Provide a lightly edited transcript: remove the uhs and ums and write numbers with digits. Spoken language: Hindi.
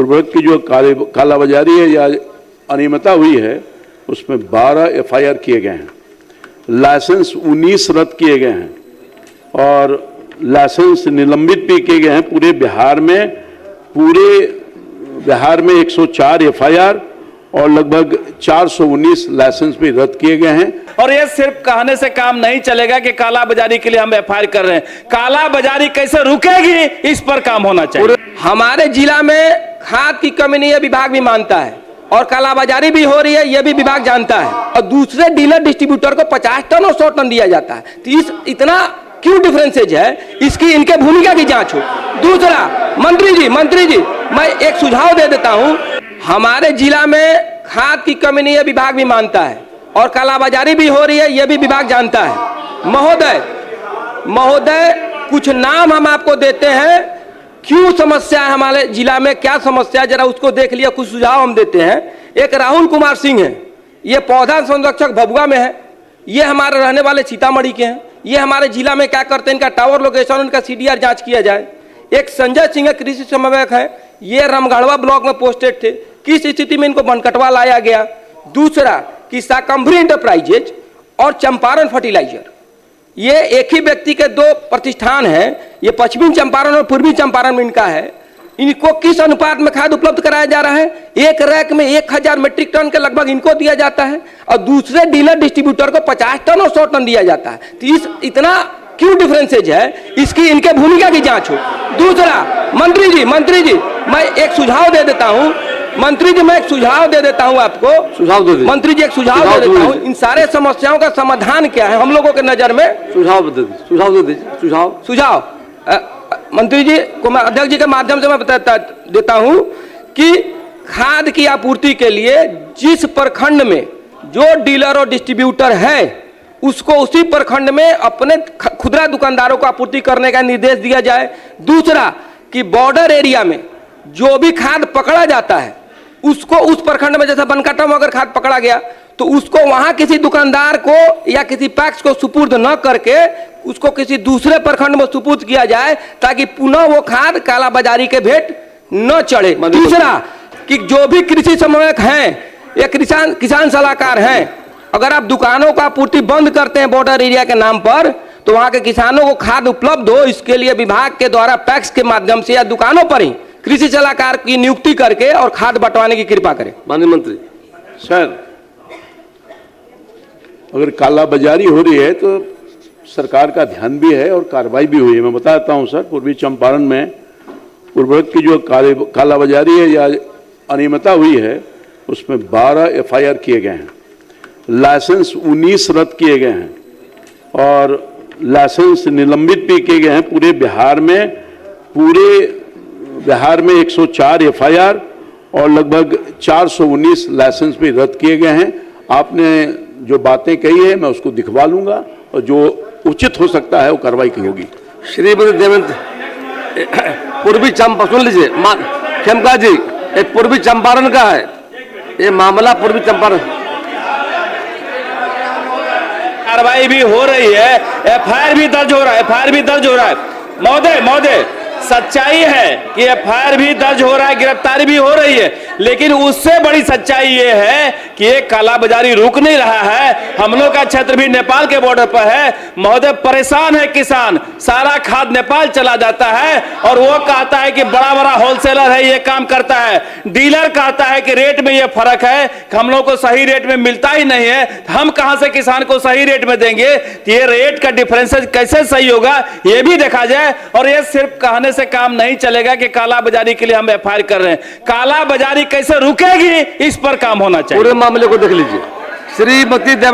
उर्वरक की जो कालाबाजारी है या अनियमितता हुई है उसमें 12 एफआईआर किए गए हैं, लाइसेंस 19 रद्द किए गए हैं और लाइसेंस निलंबित भी किए गए हैं। पूरे बिहार में 104 एफआईआर और लगभग 419 लाइसेंस भी रद्द किए गए हैं। और ये सिर्फ कहने से काम नहीं चलेगा कि काला बाजारी के लिए हम एफआईआर कर रहे हैं। काला बाजारी कैसे रुकेगी, इस पर काम होना चाहिए। हमारे जिला में खाद की कमी नहीं है, विभाग भी मानता है, और कालाबाजारी भी हो रही है, यह भी विभाग जानता है। और दूसरे डीलर डिस्ट्रीब्यूटर को 50 टन और 100 टन दिया जाता है, तो इतना क्यों डिफरेंसेज है, इसकी इनके भूमिका की जांच हो। दूसरा, मंत्री जी मैं एक सुझाव दे देता हूं, हमारे जिला में खाद की कमी नहीं है, विभाग भी मानता है, और कालाबाजारी भी हो रही है, यह भी विभाग जानता है। महोदय कुछ नाम हम आपको देते हैं, क्यों समस्या है हमारे जिला में, क्या समस्या जरा उसको देख लिया, कुछ सुझाव हम देते हैं। एक राहुल कुमार सिंह है, ये पौधा संरक्षक भभुआ में है, ये हमारे रहने वाले सीतामढ़ी के हैं। ये हमारे जिला में क्या करते हैं, इनका टावर लोकेशन, इनका सीडीआर जांच किया जाए। एक संजय सिंह कृषि समन्वयक है, ये रामगढ़वा ब्लॉक में पोस्टेड थे, किस स्थिति में इनको बनकटवा लाया गया। दूसरा कि शाकंभरी इंटरप्राइजेज और चंपारण फर्टिलाइजर, ये एक ही व्यक्ति के दो प्रतिष्ठान हैं, ये पश्चिमी चंपारण और पूर्वी चंपारण में इनका है। इनको किस अनुपात में खाद उपलब्ध कराया जा रहा है, एक रैक में 1000 मीट्रिक टन के लगभग इनको दिया जाता है, और दूसरे डीलर डिस्ट्रीब्यूटर को 50 टन और 100 टन दिया जाता है, तो इतना क्यों डिफरेंसेज है, इसकी इनके भूमिका की जांच हो। दूसरा, मंत्री जी मैं एक सुझाव दे देता हूं, आपको सुझाव दे दीजिए। मंत्री जी एक सुझाव दे देता हूं, इन सारे समस्याओं का समाधान क्या है हम लोगों के नजर में, सुझाव दे दीजिए। सुझाव मंत्री जी को मैं अध्यक्ष जी के माध्यम से मैं देता हूं कि खाद की आपूर्ति के लिए जिस प्रखंड में जो डीलर और डिस्ट्रीब्यूटर है, उसको उसी प्रखंड में अपने खुदरा दुकानदारों को आपूर्ति करने का निर्देश दिया जाए। दूसरा कि बॉर्डर एरिया में जो भी खाद पकड़ा जाता है, उसको उस प्रखंड में, जैसे बनकाटा में अगर खाद पकड़ा गया तो उसको वहां किसी दुकानदार को या किसी पैक्स को सुपुर्द न करके उसको किसी दूसरे प्रखंड में सुपुर्द किया जाए, ताकि पुनः वो खाद कालाबाजारी के भेंट न चढ़े। तीसरा कि जो भी कृषि समन्वयक हैं या किसान सलाहकार हैं, अगर आप दुकानों का आपूर्ति बंद करते हैं बॉर्डर एरिया के नाम पर, तो वहां के किसानों को खाद उपलब्ध हो, इसके लिए विभाग के द्वारा पैक्स के माध्यम से या दुकानों पर ही कृषि सलाहकार की नियुक्ति करके और खाद बंटवाने की कृपा करें। माननीय मंत्री। सर, अगर कालाबाजारी हो रही है तो सरकार का ध्यान भी है और कार्रवाई भी हुई है। मैं बताता हूं सर, पूर्वी चंपारण में उर्वरक की जो कालाबाजारी है या अनियमितता हुई है उसमें 12 एफआईआर किए गए हैं, लाइसेंस 19 रद्द किए गए हैं और लाइसेंस निलंबित भी किए गए हैं। पूरे बिहार में 104 एफआईआर और लगभग 419 लाइसेंस भी रद्द किए गए हैं। आपने जो बातें कही है मैं उसको दिखवा लूंगा और जो उचित हो सकता है वो कार्रवाई की होगी। श्रीमती देवेंद्र, पूर्वी चंपारण, सुन लीजिए खेमका जी, एक पूर्वी चंपारण का है ये मामला, पूर्वी चंपारण कार्रवाई भी हो रही है, एफआईआर भी दर्ज हो रहा है। महोदय सच्चाई है कि एफआईआर भी दर्ज हो रहा है, गिरफ्तारी भी हो रही है, लेकिन उससे बड़ी सच्चाई ये है कि ये कालाबाजारी रुक नहीं रहा है। हम लोग का क्षेत्र भी नेपाल के बॉर्डर पर है। महोदय, परेशान है किसान, सारा खाद नेपाल चला जाता है और वो कहता है कि बड़ा होलसेलर है, ये काम करता है। डीलर कहता है कि रेट में ये फर्क है, हम लोग को सही रेट में मिलता ही नहीं है, हम कहां से किसान को सही रेट में देंगे। ये रेट का डिफरेंसेस कैसे सही होगा, ये भी देखा जाए। और ये सिर्फ कहने से काम नहीं चलेगा कि काला बाजारी के लिए हम एफआईआर कर रहे हैं। काला बाजारी कैसे रुकेगी, इस पर काम होना चाहिए। पूरे मामले को देख लीजिए। श्रीमती देवेंद्र